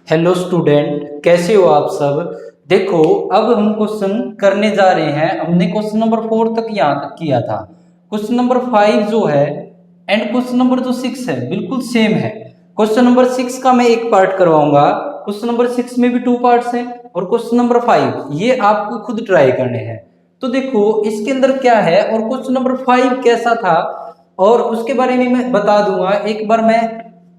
Hello student, कैसे हो आप सब। देखो, अब हम क्वेश्चन करने जा रहे हैं। हमने क्वेश्चन नंबर 4 तक यहाँ तक किया था। क्वेश्चन नंबर 5 जो है एंड क्वेश्चन नंबर जो 6 है बिल्कुल सेम है। क्वेश्चन नंबर 6 का मैं एक पार्ट करवाऊंगा। क्वेश्चन नंबर 6 में भी 2 पार्ट्स हैं और क्वेश्चन नंबर 5 ये आपको खुद ट्राई करने हैं। तो देखो इसके अंदर क्या है और क्वेश्चन नंबर 5 कैसा था और उसके बारे में मैं बता दूंगा। एक बार मैं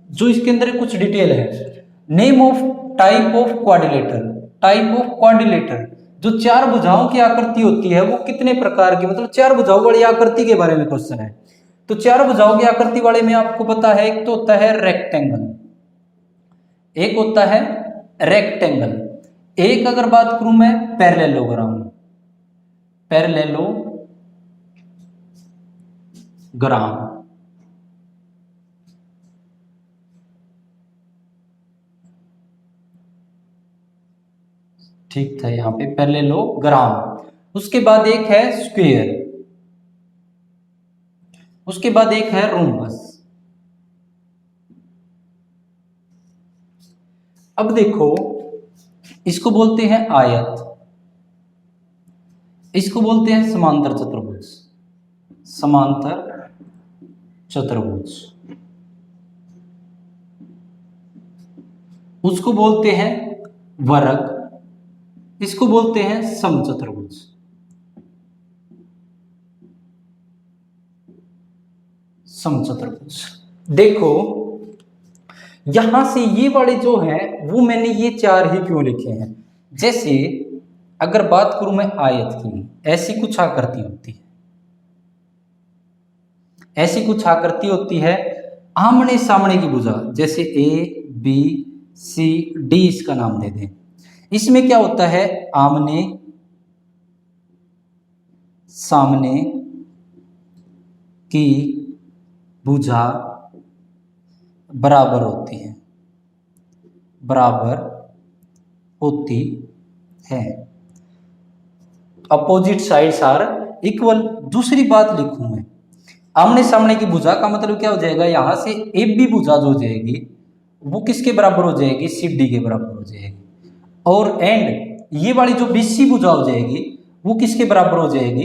जो इसके अंदर कुछ डिटेल है। Name of type of quadrilateral. Type of quadrilateral जो चार भुजाओं की आकृति होती है वो कितने प्रकार की, मतलब चार भुजाओं वाली आकृति के बारे में क्वेश्चन है। तो चार भुजाओं की आकृति वाले में आपको पता है एक तो होता है रेक्टेंगल, एक होता है रेक्टेंगल, एक अगर बात करूं मैं पैरेललोग्राम। पैरेललोग्राम ठीक था यहाँ पे पैरेललोग्राम। उसके बाद एक है स्क्वायर, उसके बाद एक है रोम्बस। अब देखो इसको बोलते हैं आयत, इसको बोलते हैं समांतर चतुर्भुज। समांतर चतुर्भुज उसको बोलते हैं वर्ग, इसको बोलते हैं समचतुर्भुज। समचतुर्भुज देखो यहां से ये वाले जो हैं वो मैंने ये चार ही क्यों लिखे हैं। जैसे अगर बात करूं मैं आयत की, ऐसी कुछ आकृति होती है, ऐसी कुछ आकृति होती है आमने सामने की भुजा, जैसे ए बी सी डी इसका नाम दे दें। इसमें क्या होता है आमने सामने की भुजा बराबर होती है, बराबर होती है। Opposite sides are equal. दूसरी बात लिखूं मैं, आमने सामने की भुजा का मतलब क्या हो जाएगा, यहां से ए बी भुजा जो हो जाएगी वो किसके बराबर हो जाएगी, सी डी के बराबर हो जाएगी। और एंड ये वाली जो बी सी भुजा हो जाएगी वो किसके बराबर हो जाएगी,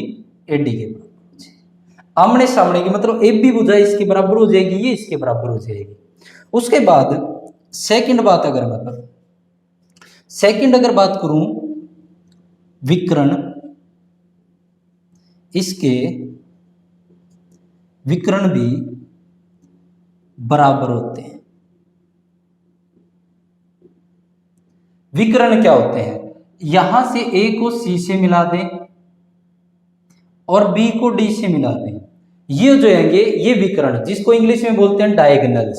ए डी के बराबर हो जाएगी। आमने सामने की मतलब ए बी भुजा इसके बराबर हो जाएगी, ये इसके बराबर हो जाएगी। उसके बाद सेकंड बात अगर मैं करूं, सेकंड अगर बात करूं विकर्ण, इसके विकर्ण भी बराबर होते हैं। विकर्ण क्या होते हैं, यहां से ए को सी से मिला दें और बी को डी से मिला दें, ये जो हैंगे ये विकर्ण, जिसको इंग्लिश में बोलते हैं डायगोनल्स।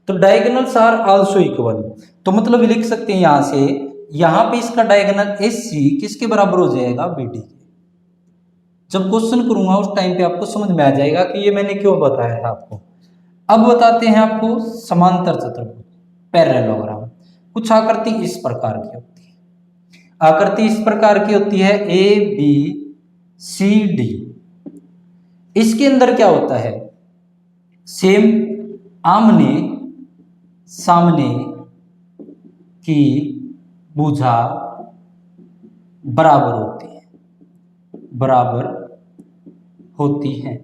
तो डायगोनल्स आर आल्सो इक्वल। तो मतलब लिख सकते हैं यहां से, यहां पे इसका डायगोनल एस सी किसके बराबर हो जाएगा, बी डी के। जब क्वेश्चन करूंगा उस टाइम पे आपको समझ में आ जाएगा कि ये मैंने क्यों बताया था आपको। अब बताते हैं आपको समांतर चतुर्भुज, पैरेललोग्राम। कुछ आकृति इस प्रकार की होती है, आकृति इस प्रकार की होती है ए बी सी डी। इसके अंदर क्या होता है, सेम आमने सामने की भुजा बराबर होती है, बराबर होती है।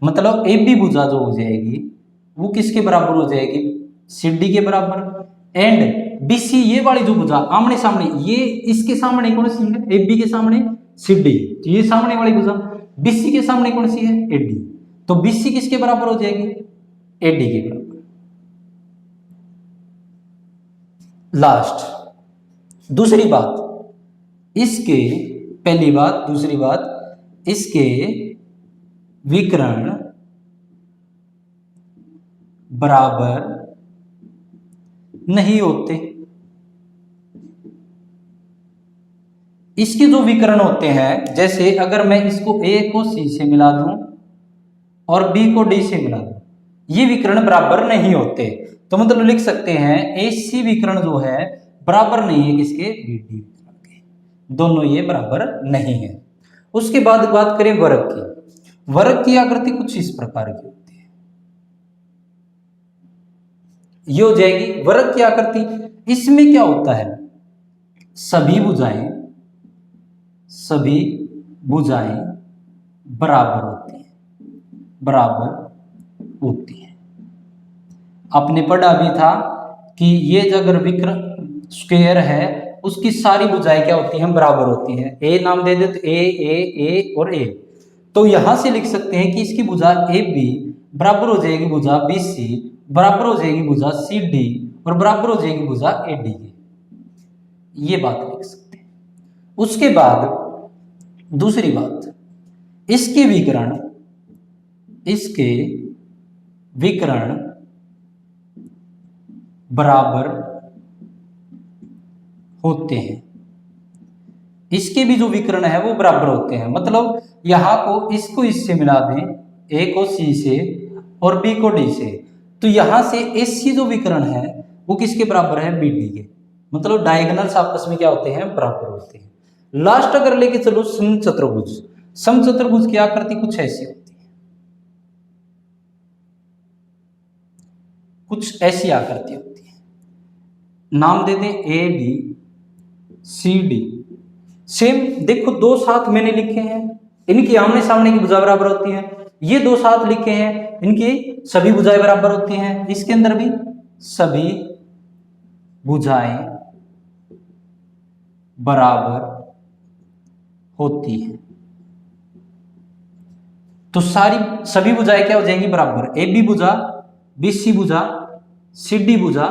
मतलब ए बी भुजा जो हो जाएगी वो किसके बराबर हो जाएगी, सी डी के बराबर। एंड बी सी ये वाली जो भुजा आमने सामने, ये इसके सामने कौन सी है, ए बी के सामने सी डी, तो ये सामने वाली भुजा बी सी के सामने कौन सी है, ए डी। तो बी सी किसके बराबर हो जाएगी, ए डी के बराबर। लास्ट दूसरी बात, इसके पहली बात, दूसरी बात, इसके विकर्ण बराबर नहीं होते। इसके जो विकर्ण होते हैं, जैसे अगर मैं इसको ए को सी से मिला दूं और बी को डी से मिला दूं, ये विकर्ण बराबर नहीं होते। तो मतलब लिख सकते हैं ए सी विकर्ण जो है बराबर नहीं है किसके, बी डी विकर्ण के, दोनों ये बराबर नहीं है। उसके बाद बात करें वर्ग की। वर्ग की आकृति कुछ इस प्रकार की होती है। ये हो जाएगी वर्ग की आकृति। इसमें क्या होता है, सभी भुजाएं बराबर होती हैं। आपने पढ़ा भी था कि ये अगर विकर्ण स्क्वायर है उसकी सारी भुजाएं क्या होती हैं, बराबर होती हैं। ए नाम दे दे तो ए और ए, तो यहां से लिख सकते हैं कि इसकी भुजा ए बी बराबर हो जाएगी भुजा बी सी, बराबर हो जाएगी भुजा सी डी और बराबर हो जाएगी भुजा ए डी। ये बात लिख सकते हैं। उसके बाद दूसरी बात, इसके विकर्ण बराबर होते हैं। इसके भी जो विकर्ण है वो बराबर होते हैं, मतलब यहां को इसको इससे मिला दें, ए को सी से और बी को डी से, तो यहां से एसी जो विकर्ण है वो किसके बराबर है, बी डी के। मतलब डायगोनल्स आपस में क्या होते हैं, बराबर होते हैं। लास्ट अगर लेके चलो समचतुर्भुज, समचतुर्भुज की आकृति कुछ ऐसी होती है, कुछ ऐसी आकृति होती है। नाम दे दें A B C D. Same देखो, दो साथ मैंने लिखे हैं, इनकी आमने सामने की भुजा बराबर होती है। ये दो साथ लिखे हैं, इनकी सभी भुजाएं बराबर होती हैं। इसके अंदर भी सभी भुजाएं बराबर होती हैं, तो सभी भुजाएं क्या हो जाएंगी, बराबर। ए बी भुजा, बी सी भुजा, सी डी भुजा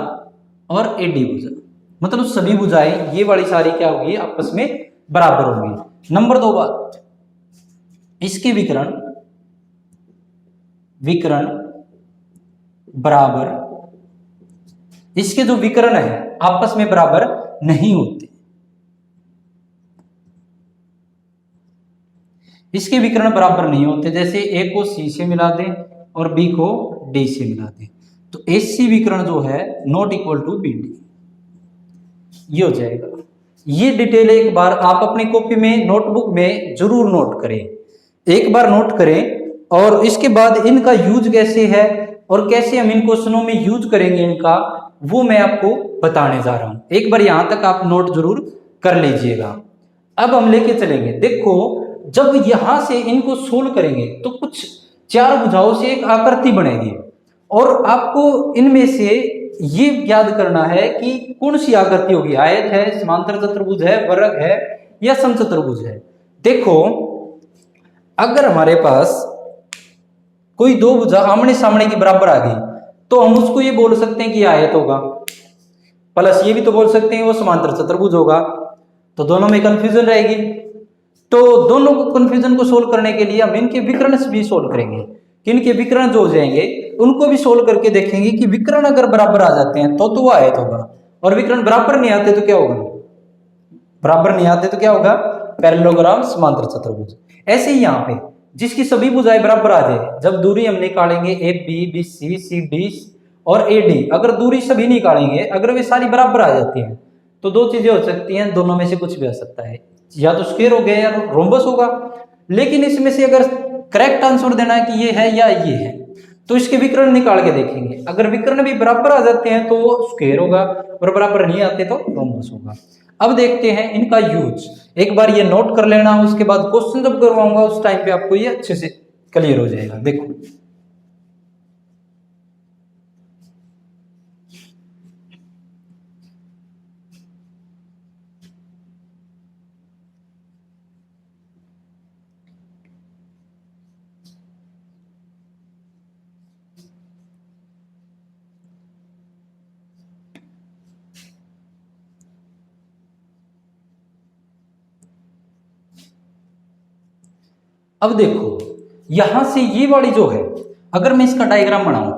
और ए डी भुजा, मतलब सभी भुजाएं ये वाली सारी क्या होगी, आपस में बराबर होंगी। नंबर 2 बात, इसके विकर्ण बराबर, इसके जो विकर्ण है आपस में बराबर नहीं होते। इसके विकर्ण बराबर नहीं होते, जैसे ए को सी से मिला दें और बी को डी से मिला दें, तो एसी विकर्ण जो है not equal to B D, ये हो जाएगा। ये डिटेल एक बार आप अपनी कॉपी में नोटबुक में जरूर नोट करें, एक बार नोट करें, और इसके बाद इनका यूज कैसे है और कैसे हम इन क्वेश्चनों में यूज करेंगे इनका, वो मैं आपको बताने जा रहा हूं। एक बार यहां तक आप नोट जरूर कर लीजिएगा। अब हम लेके चलेंगे, देखो जब यहां से इनको सोल्व करेंगे तो कुछ 4 भुजाओं से एक आकृति बनेगी, और आपको इनमें से ये याद करना है कि कौन सी आकृति होगी, आयत है, समांतर चतुर्भुज है, वर्ग है या समचतुर्भुज है। देखो अगर हमारे पास कोई दो भुजा आमने सामने की बराबर आ गई तो हम उसको ये बोल सकते हैं कि आयत होगा, प्लस ये भी तो बोल सकते हैं वो समांतर चतुर्भुज होगा, तो दोनों में कंफ्यूजन रहेगी। तो दोनों को कंफ्यूजन को सोल्व करने के लिए हम इनके विकर्ण भी सोल्व करेंगे, कि इनके विकर्ण जो हो जाएंगे उनको भी सोल्व करके देखेंगे कि विकर्ण अगर बराबर आ जाते हैं तो वो आयत होगा, और विकर्ण बराबर नहीं आते तो क्या होगा, बराबर नहीं आते तो क्या होगा, पैरेललोग्राम समांतर चतुर्भुज। ऐसे ही यहाँ पे जिसकी सभी भुजाएं बराबर आ जाए, जब दूरी हम निकालेंगे A B B C C D और ए डी, अगर दूरी सभी निकालेंगे, अगर वे सारी बराबर आ जाती हैं तो दो चीजें हो सकती हैं, दोनों में से कुछ भी आ सकता है, या तो स्क्वायर हो गया या रोम्बस होगा। लेकिन इसमें से अगर करेक्ट आंसर देना है कि ये है या ये है, तो इसके विकर्ण निकाल के देखेंगे, अगर विकर्ण भी बराबर आ जाते हैं तो वो स्क्वायर होगा, और बराबर नहीं आते तो रोम्बस होगा। अब देखते हैं इनका यूज, एक बार ये नोट कर लेना, उसके बाद क्वेश्चन जब करवाऊंगा उस टाइम पे आपको ये अच्छे से क्लियर हो जाएगा। देखो अब देखो यहां से ये वाली जो है, अगर मैं इसका डायग्राम बनाऊं,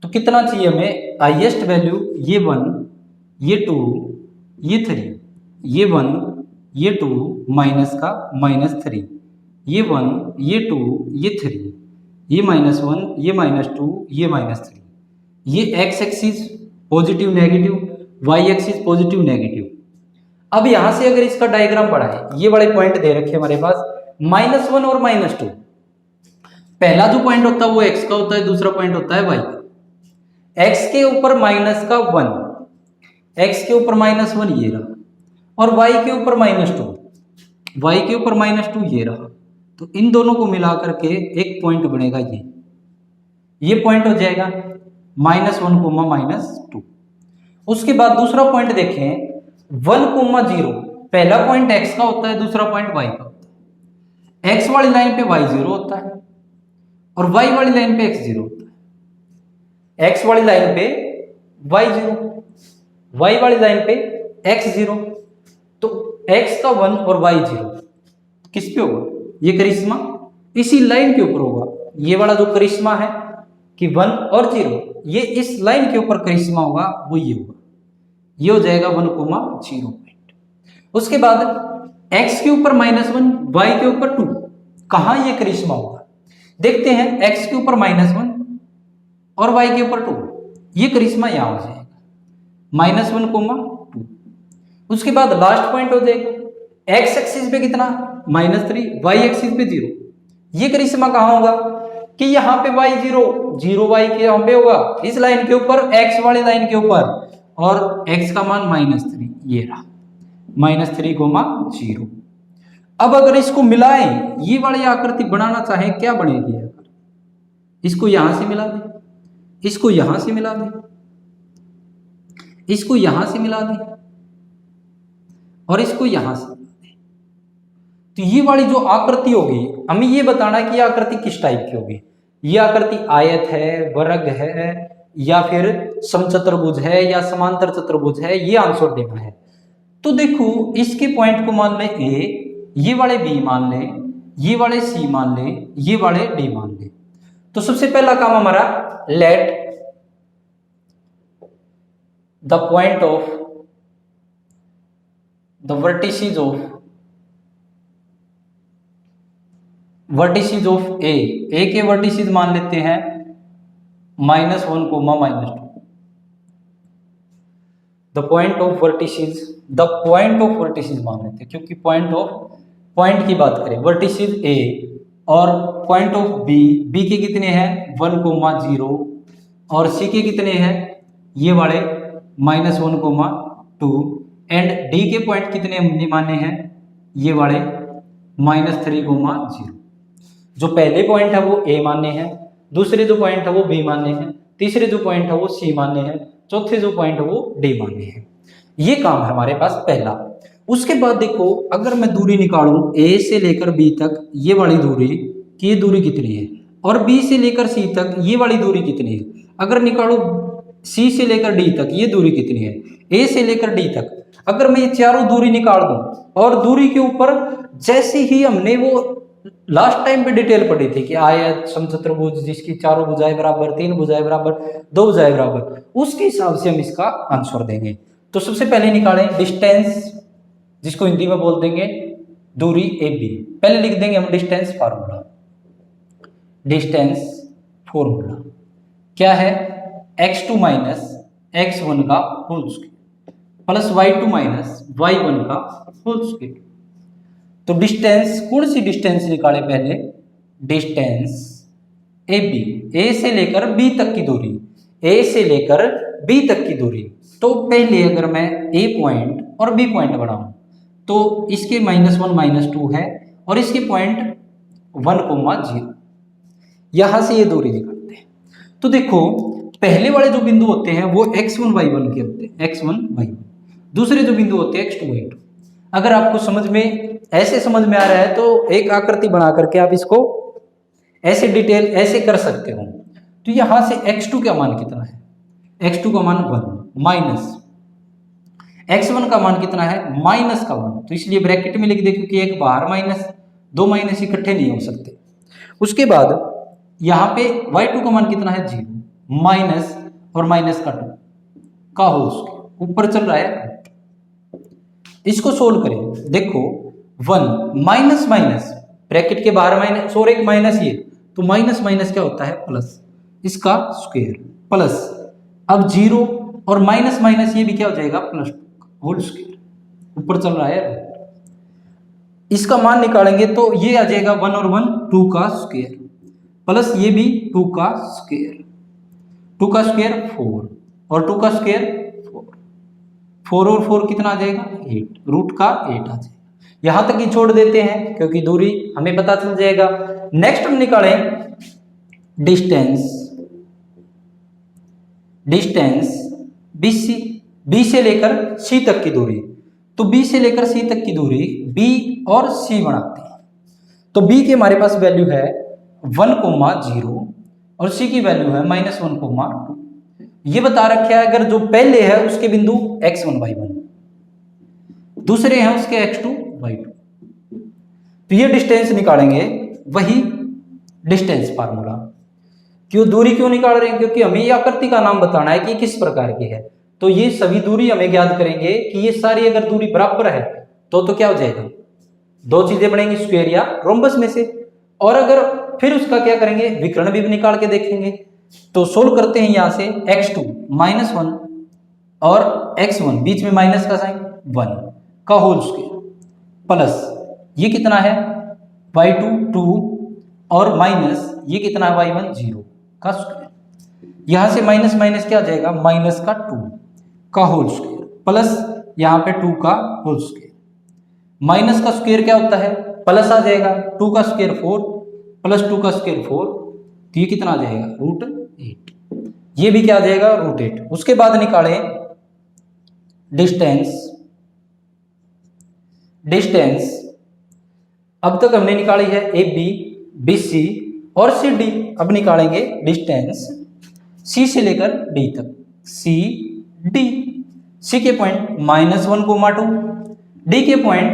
तो कितना चाहिए हमें, हाईएस्ट वैल्यू ये 1 ये 2 ये 3, ये 1 ये 2 माइनस का -3, ये 1 ये 2 ये 3, ये -1 ये -2 ये -3, ये x axis positive negative, y axis positive negative. अब यहां से अगर इसका डायग्राम बढ़ाए, ये वाले पॉइंट दे रखे हमारे पास -1 और -2, पहला जो पॉइंट होता है वो x का होता है, दूसरा पॉइंट होता है y का। x के ऊपर माइनस का 1, x के ऊपर माइनस 1 ये रहा, और y के ऊपर माइनस 2, y के ऊपर माइनस 2 ये रहा। तो इन दोनों को मिला करके एक पॉइंट बनेगा ये पॉइंट हो जाएगा -1, -2। उसके बाद दूसरा पॉइंट देखें 1, 0। पहला पॉइंट x का होता है, दूसरा पॉइंट y का होता है। x वाली लाइन पे y 0 होता है और y वाली लाइन पे x 0 होता है। x वाली लाइन पे y 0, y वाली लाइन पे x 0। तो x का 1 और y 0 किस पे होगा? ये करिश्मा इसी लाइन के ऊपर होगा। ये वाला जो करिश्मा है कि 1 और 0, ये इस लाइन के ऊपर करिश्मा होगा, वो ये होगा। ये हो जाएगा 1, 0 पॉइंट। उसके बाद x के ऊपर -1, y के ऊपर 2, कहां ये करिश्मा होगा? देखते हैं। x के ऊपर -1 और y के ऊपर 2, ये करिश्मा यहां हो जाएगा -1, 2। उसके बाद लास्ट पॉइंट हो जाएगा x एक्सिस पे कितना -3, y एक्सिस पे 0। ये करिश्मा कहां होगा कि यहाँ पे y 0, 0y के यहाँ पे होगा, इस लाइन के ऊपर, x वाली लाइन के ऊपर, और x का मान -3 ये रहा, -3, 0। अब अगर इसको मिलाएं, ये वाली आकृति बनाना चाहे क्या बनेगी? अगर इसको यहां से मिला दें, इसको यहां से मिला दें, इसको यहां से मिला दें और इसको यहां से मिला दें, तो ये वाली जो आकृति होगी, हमें ये बताना है कि ये आकृति किस टाइप की होगी। ये आकृति आयत है, वर्ग है, या फिर समचतुर्भुज है, या समांतर चतुर्भुज है, ये आंसर देना है। तो देखो, इसके पॉइंट को मान लें a, ये वाले b मान लें, ये वाले c मान लें, ये वाले d मान लें। तो सबसे पहला काम हमारा, let the point of the vertices of a के वर्टिसेस मान लेते हैं -1, -2। द पॉइंट ऑफ वर्टिसेस मान लेते हैं, क्योंकि पॉइंट की बात करें, वर्टिसेस a और पॉइंट ऑफ b के कितने हैं 1, 0, और c के कितने हैं ये वाले -1, 2, एंड d के पॉइंट कितने हमने माने हैं ये वाले -3, 0। जो पहले पॉइंट है वो a माने हैं, दूसरे जो पॉइंट है वो b माने हैं, तीसरे जो पॉइंट है वो c माने हैं, चौथे जो पॉइंट है वो d माने हैं। ये काम है हमारे पास पहला। उसके बाद देखो, अगर मैं दूरी निकालूं a से लेकर b तक, ये वाली दूरी कि ये दूरी कितनी है, और b से लेकर c तक ये वाली दूरी कितनी है। अगर निकालूं c से लेकर d तक ये दूरी कितनी है, a से लेकर d तक, अगर मैं ये चारों दूरी निकाल दूं, और दूरी के ऊपर जैसे ही हमने वो लास्ट टाइम पे डिटेल पढ़ी थी कि आयत, समचतुर्भुज जिसकी चारों भुजाएं बराबर, 3 भुजाएं बराबर, 2 भुजाएं बराबर, उसके हिसाब से हम इसका आंसर देंगे। तो सबसे पहले निकालें डिस्टेंस, जिसको हिंदी में बोल देंगे दूरी AB। पहले लिख देंगे हम डिस्टेंस फार्मूला। डिस्टेंस फॉर्मूला क्या है? x2 माइनस x1 का whole square plus y2 minus y1 का होल स्क्वायर। तो डिस्टेंस, कौन सी डिस्टेंस निकाले पहले? डिस्टेंस AB, A से लेकर B तक की दूरी, A से लेकर B तक की दूरी। तो पहले अगर मैं A पॉइंट और B पॉइंट बनाऊं, तो इसके -1, -2 है, और इसके पॉइंट 1, 0, यहां से ये दूरी निकालते हैं। तो देखो, पहले वाले जो बिंदु होते हैं वो x1, y1 के होते हैं, x1, y1। दूसरे जो बिंदु होते हैं x2, y2। अगर आपको समझ में ऐसे समझ में आ रहा है तो एक आकृति बना करके आप इसको ऐसे डिटेल ऐसे कर सकते हो। तो यहां से x2 का मान कितना है? x2 का मान 1, माइनस x1 का मान कितना है? -1। तो इसलिए ब्रैकेट में लिख दे, क्योंकि एक बाहर माइनस, 2 माइनस इकट्ठे नहीं हो सकते। उसके बाद यहाँ पे y2 का मान कितना है? 0, माइनस और माइनस का 2 का होल स्क्वायर, ऊपर चल रहा है। इसको सोल्व करें, देखो 1 माइनस माइनस, ब्रैकेट के बाहर माइनस और एक माइनस, ये तो माइनस माइनस क्या होता है? प्लस, इसका स्क्वायर प्लस, अब 0 और माइनस माइनस ये भी क्या हो जाएगा? प्लस होल स्क्वायर, ऊपर चल रहा है। इसका मान निकालेंगे तो ये आ जाएगा 1 और 1 2 का स्क्वायर प्लस ये भी 2 का स्क्वायर, 2 का स्क्वायर 4 और 2 का स्क्वायर 4, 4 और 4 कितना आ जाएगा 8, रूट का 8 आ जाएगा। यहां तक ही छोड़ देते हैं क्योंकि दूरी हमें पता चल जाएगा। नेक्स्ट हम निकालें डिस्टेंस, डिस्टेंस BC, B से लेकर C तक की दूरी। तो B से लेकर C तक की दूरी B और C बनाते हैं। तो B की हमारे पास वैल्यू है 1,0 और C की वैल्यू है -1,2। ये बता रखा है अगर जो पहले है उसके बिंदु x1 y1, दूसरे हैं उसके x2 y2, तो ये डिस्टेंस निकालेंगे, वही डिस्टेंस फार्मूला। क्यों दूरी क्यों निकाल रहे हैं? क्योंकि हमें ये आकृति का नाम बताना है कि किस प्रकार की है। तो ये सभी दूरी हमें ज्ञात करेंगे कि ये सारी अगर दूरी बराबर है तो क्या हो जाएगा, दो चीजें बनेंगी, स्क्वायर या रोम्बस में से। और अगर फिर उसका क्या करेंगे, विकर्ण भी निकाल के देखेंगे। तो सोल्व करते हैं यहां से x2 -1 और x1 बीच में माइनस का साइन 1 का होल स्क्वायर प्लस ये कितना है y2 2 और माइनस ये कितना है y1 0 का स्क्वायर। यहां से माइनस माइनस क्या आ जाएगा, माइनस का 2 का होल स्क्वायर प्लस यहां पे 2 का होल स्क्वायर। माइनस का स्क्वायर क्या होता है, प्लस आ जाएगा, 2 का स्क्वायर 4 प्लस 2 का स्क्वायर 4, तो ये कितना आ जाएगा √8। ये भी क्या आ जाएगा √8। उसके बाद निकालें डिस्टेंस, डिस्टेंस अब तक हमने निकाली है AB, BC और CD। अब निकालेंगे डिस्टेंस C से लेकर D तक, CD, C के पॉइंट -1,2, D के पॉइंट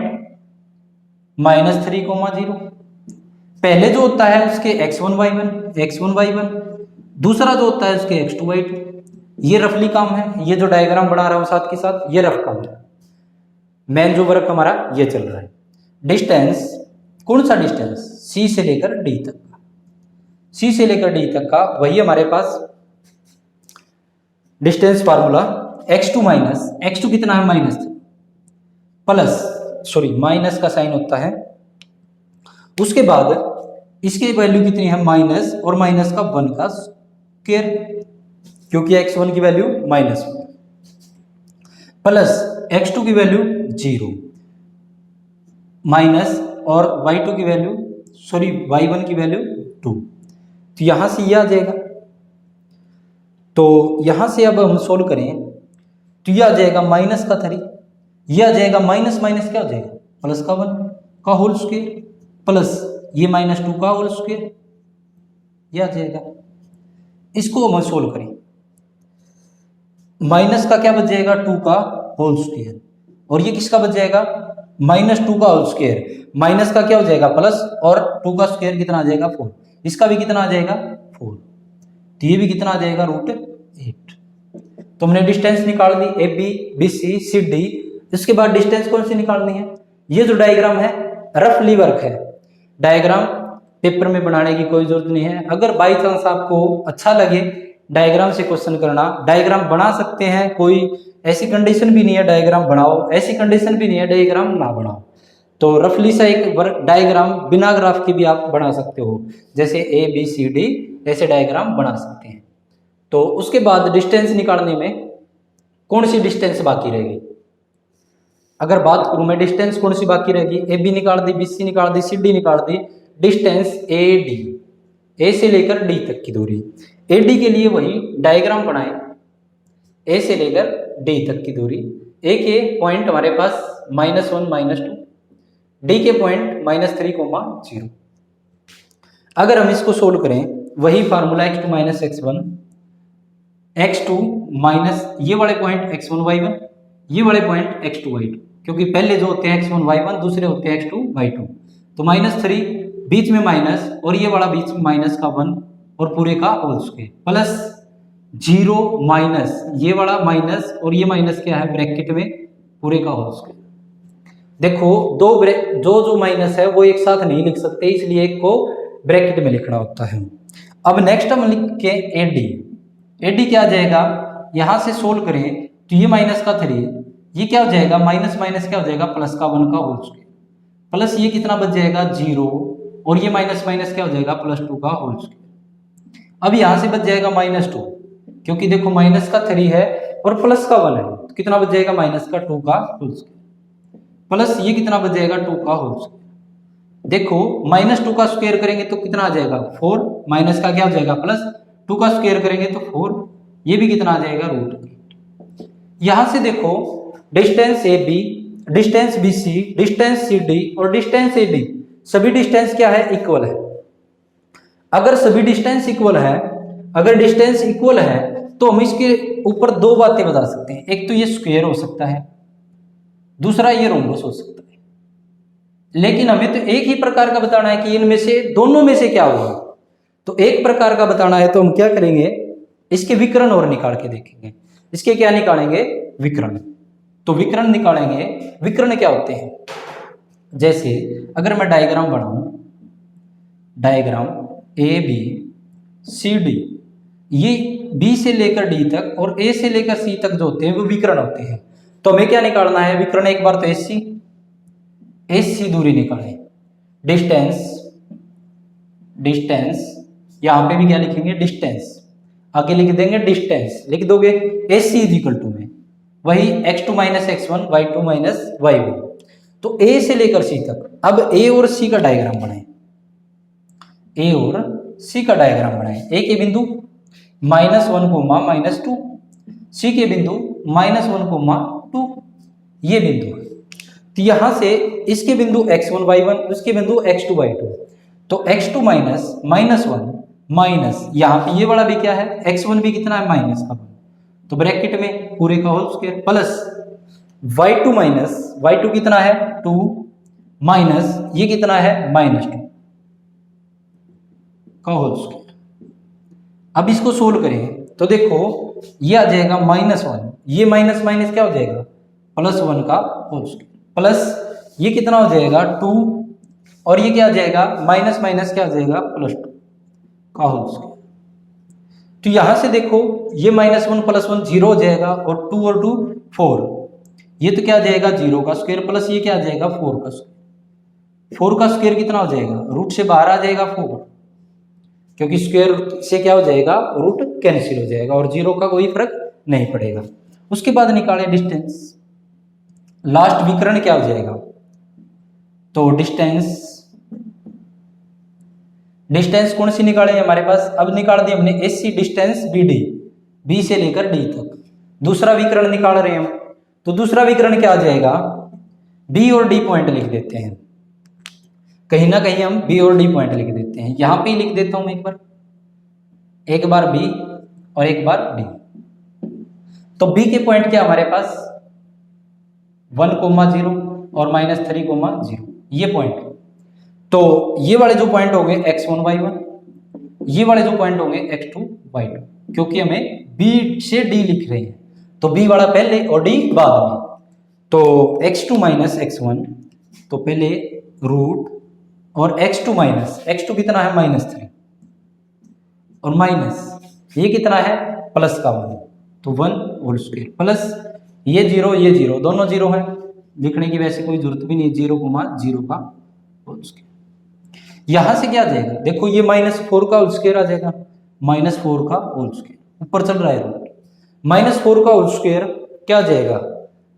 -3,0। पहले जो होता है उसके x1 y1, दूसरा जो होता है उसके x2 y2। ये रफली काम है, ये जो डायग्राम बना रहा हूं साथ के साथ ये रफ काम है, मेन जो वर्क हमारा ये चल रहा है। डिस्टेंस, कौन सा डिस्टेंस, C से लेकर D तक का, C से लेकर D तक का, वही हमारे पास distance formula x2 minus, x2 कितना है -3 प्लस सॉरी माइनस का साइन होता है। उसके बाद इसकी वैल्यू कितनी है माइनस और माइनस का 1 का स्क्वायर, क्योंकि x1 की वैल्यू -1 प्लस x2 की वैल्यू 0 माइनस और y2 की वैल्यू सॉरी y1 की वैल्यू 2। तो यहां से ये आ जाएगा। तो यहां से अब हम सोल्व करें तो ये आ जाएगा -3, ये आ जाएगा माइनस माइनस क्या हो जाएगा प्लस का 1 का होल स्क्वायर प्लस ये -2 का होल स्क्वायर, ये आ जाएगा। इसको हम सोल्व करें, माइनस का क्या बच जाएगा 2 का होल स्क्वायर और ये किसका बच जाएगा -2 का होल स्क्वायर। माइनस का क्या हो जाएगा प्लस और 2 का स्क्वायर कितना आ जाएगा 4, इसका भी कितना आ जाएगा 4, तो ये भी कितना आ जाएगा √8। तो हमने डिस्टेंस निकाल दी AB, BC, CD। इसके बाद डिस्टेंस कौन सी निकालनी है, ये जो डायग्राम है रफली वर्क है, डायग्राम पेपर में बनाने की कोई जरूरत नहीं है। अगर बाई चांस आपको अच्छा लगे डायग्राम से क्वेश्चन करना, डायग्राम बना सकते हैं, कोई ऐसी कंडीशन भी नहीं है डायग्राम बनाओ, ऐसी कंडीशन भी नहीं है डायग्राम ना बनाओ। तो रफली सा एक वर्क डायग्राम बिना ग्राफ के भी आप बना सकते हो, जैसे ABCD ऐसे डायग्राम बना सकते हैं। तो उसके बाद डिस्टेंस निकालने में कौन सी डिस्टेंस बाकी रहेगी, अगर बात करूं मैं डिस्टेंस कौन सी बाकी रहेगी, AB निकाल दी, BC निकाल दी, CD निकाल दी, डिस्टेंस AD, A से लेकर D तक की दूरी। AD के लिए वही डायग्राम बनाए, A से लेकर D तक की दूरी। A के पॉइंट हमारे पास -1 -2, D के पॉइंट -3,0। अगर हम इसको सोल्व करें वही formula x2 - x1, x2 minus ये वाले पॉइंट x1 y1, ये वाले पॉइंट x2 y2, क्योंकि पहले जो होते हैं x1 y1 दूसरे होते हैं x2 y2। तो -3 बीच में माइनस और ये वाला बीच में माइनस का 1 और पूरे का होल स्क्वायर प्लस 0 माइनस ये वाला माइनस और ये माइनस क्या है ब्रैकेट में पूरे का होल स्क्वायर। देखो जो माइनस है वो एक साथ नहीं लिख सकते, इसलिए एक को ब्रैकेट में लिखना होता है। अब नेक्स्ट हम लिख के AD क्या आ जाएगा, यहां से सोल्व करें तो ये -3, ये क्या हो जाएगा माइनस माइनस क्या हो जाएगा प्लस का 1 का होल स्क्वायर प्लस ये कितना बच जाएगा 0 और ये माइनस माइनस क्या हो जाएगा +2 का होल स्क्वायर। अब यहां से बच जाएगा -2, क्योंकि देखो माइनस का 3 है और प्लस का 1 है, तो कितना बच जाएगा माइनस का 2 का होल स्क्वायर, प्लस ये कितना बच जाएगा 2 का होल स्क्वायर। देखो -2 का स्क्वायर करेंगे तो कितना आ जाएगा 4, माइनस का क्या हो जाएगा प्लस, 2 का स्क्वायर करेंगे तो 4, ये भी कितना आ जाएगा √8। यहां से देखो distance A B, distance B C, distance C D और डिस्टेंस ए बी, सभी डिस्टेंस क्या है, इक्वल है। अगर सभी डिस्टेंस इक्वल है, अगर डिस्टेंस इक्वल है तो हम इसके ऊपर दो बातें बता सकते हैं, एक तो ये स्क्वायर हो सकता है, दूसरा ये रोम्बस हो सकता है। लेकिन हमें तो एक ही प्रकार का बताना है कि इनमें से दोनों में से क्या होगा। तो एक प्रकार का बताना है तो हम क्या करेंगे, इसके विकर्ण और निकाल के देखेंगे। इसके क्या निकालेंगे, विकर्ण। तो विकर्ण निकालेंगे, विकर्ण क्या होते हैं, जैसे अगर मैं डायग्राम बनाऊं, diagram A B C D, ये बी से लेकर डी तक और ए से लेकर सी तक जो होते हैं वो विकर्ण होते हैं। तो हमें क्या निकालना है, विकर्ण। एक बार तो एसी दूरी निकालें, डिस्टेंस, डिस्टेंस यहां पे भी क्या लिखेंगे, डिस्टेंस, आगे लिख देंगे डिस्टेंस, लिख दोगे AC इज इक्वल टू में वही x2 - x1 y2 - y1। तो A से लेकर C तक, अब A और C का डायग्राम बनाएं, A और C का डायग्राम बनाएं। A के बिंदु -1, -2, C के बिंदु -1, 2, ये बिंदु है। तो यहां से इसके बिंदु x1 y1, उसके बिंदु x2 y2, तो x2 -1 माइनस यहां पे ये वाला भी क्या है, x1 भी कितना है -1, तो ब्रैकेट में पूरे का होल स्क्वायर प्लस y2 कितना है 2 माइनस ये कितना है -2 का होल स्क्वायर। अब इसको सोल्व करें तो देखो ये आ जाएगा -1, ये माइनस माइनस क्या हो जाएगा +1 का होल स्क्वायर, प्लस ये कितना हो जाएगा 2 और ये क्या आ जाएगा माइनस माइनस क्या हो जाएगा +2 का होल स्क्वायर। तो यहां से देखो ये -1 + 1 0 हो जाएगा और 2 और 2 4, ये तो क्या आ जाएगा 0 का स्क्वायर प्लस ये क्या आ जाएगा 4 का स्क्वायर। 4 का स्क्वायर कितना हो जाएगा, रूट से बाहर आ जाएगा 4, क्योंकि स्क्वायर से क्या हो जाएगा रूट कैंसिल हो जाएगा और 0 का कोई फर्क नहीं पड़ेगा। उसके बाद निकालें डिस्टेंस, लास्ट विकर्ण क्या हो जाएगा, तो डिस्टेंस कौन सी निकाले हमारे पास, अब निकाल दी हमने एसी डिस्टेंस बीडी, बी से लेकर डी तक। दूसरा विकर्ण निकाल रहे हैं हम, तो दूसरा विकर्ण क्या आ जाएगा, बी और डी पॉइंट लिख देते हैं, कहीं ना कहीं हम बी और डी पॉइंट लिख देते हैं। यहां पे ही लिख देता हूं एक बार बी और एक बार डी। तो बी के पॉइंट क्या हमारे पास 1, 0 और -3, 0 ये पॉइंट। तो ये वाले जो पॉइंट होंगे x1 y1, ये वाले जो पॉइंट होंगे x2 y2, क्योंकि हमें b से d लिख रहे हैं तो b वाला पहले और d बाद में। तो x2 - x1 तो पहले रूट और x2 कितना है -3 और माइनस ये कितना है प्लस का 1, तो 1 होल स्क्वायर प्लस ये 0 दोनों 0 है, लिखने की वैसे कोई जरूरत भी नहीं, 0, 0 का होल स्क्वायर। यहां से क्या आ जाएगा, देखो ये -4 का होल स्क्वायर आ जाएगा, -4 का होल स्क्वायर, ऊपर चल रहा है रूट, -4 का होल स्क्वायर क्या आ जाएगा,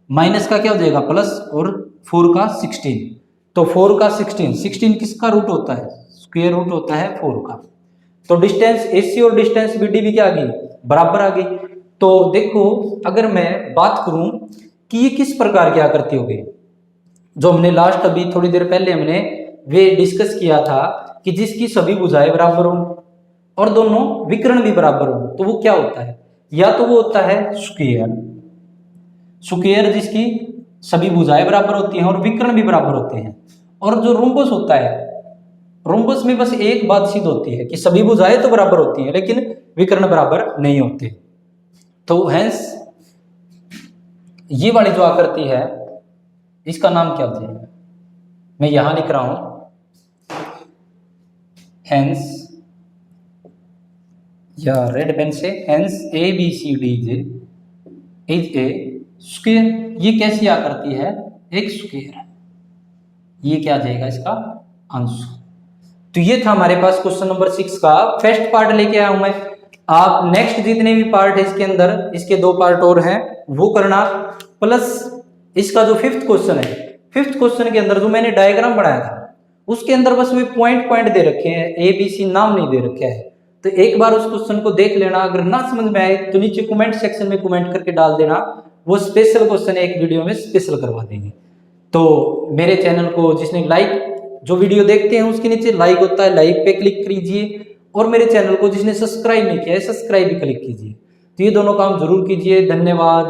माइनस का क्या हो जाएगा प्लस और 4 का 16, तो 4 का 16 किसका रूट होता है, स्क्वायर रूट होता है 4 का। तो डिस्टेंस AC और डिस्टेंस BD भी क्या आ गई, बराबर आ गई। तो देखो अगर मैं बात करूं कि ये किस प्रकार की आकृति होगी, जो हमने लास्ट अभी थोड़ी देर पहले हमने वे डिस्कस किया था कि जिसकी सभी भुजाएं बराबर हो और दोनों विकर्ण भी बराबर हो, तो वो क्या होता है, या तो वो होता है स्क्वायर जिसकी सभी भुजाएं बराबर होती हैं और विकर्ण भी बराबर होते हैं। और जो रोम्बस होता है, रोम्बस में बस एक बात सिद्ध होती है कि सभी भुजाएं तो बराबर होती हैं लेकिन विकर्ण बराबर नहीं होते। तो हेंस ये वाली जो आकृति है इसका नाम क्या हो जाएगा, मैं यहां लिख रहा हूं, हेंस या रेड पेन से, hence ABCD is a square. ये कैसी आकृति है, एक स्क्वायर है, ये क्या आ जाएगा इसका आंसर। तो ये था हमारे पास क्वेश्चन नंबर 6 का फर्स्ट पार्ट लेके आया हूं मैं। आप नेक्स्ट जितने भी पार्ट है इसके अंदर, इसके 2 पार्ट और हैं वो करना, प्लस इसका जो फिफ्थ क्वेश्चन है, फिफ्थ क्वेश्चन के अंदर जो मैंने डायग्राम बनाया था उसके अंदर बस वे पॉइंट पॉइंट दे रखे हैं, ABC नाम नहीं दे रखा है। तो एक बार उस क्वेश्चन को देख लेना, अगर ना समझ में आए तो नीचे कमेंट सेक्शन में कमेंट करके डाल देना, वो स्पेशल क्वेश्चन एक वीडियो में स्पेशल करवा देंगे। तो मेरे चैनल को जिसने लाइक, जो वीडियो देखते हैं उसके नीचे लाइक होता है, लाइक पे क्लिक कीजिए, और मेरे चैनल को जिसने सब्सक्राइब नहीं किया है सब्सक्राइब भी क्लिक कीजिए। तो ये दोनों काम जरूर कीजिए। धन्यवाद।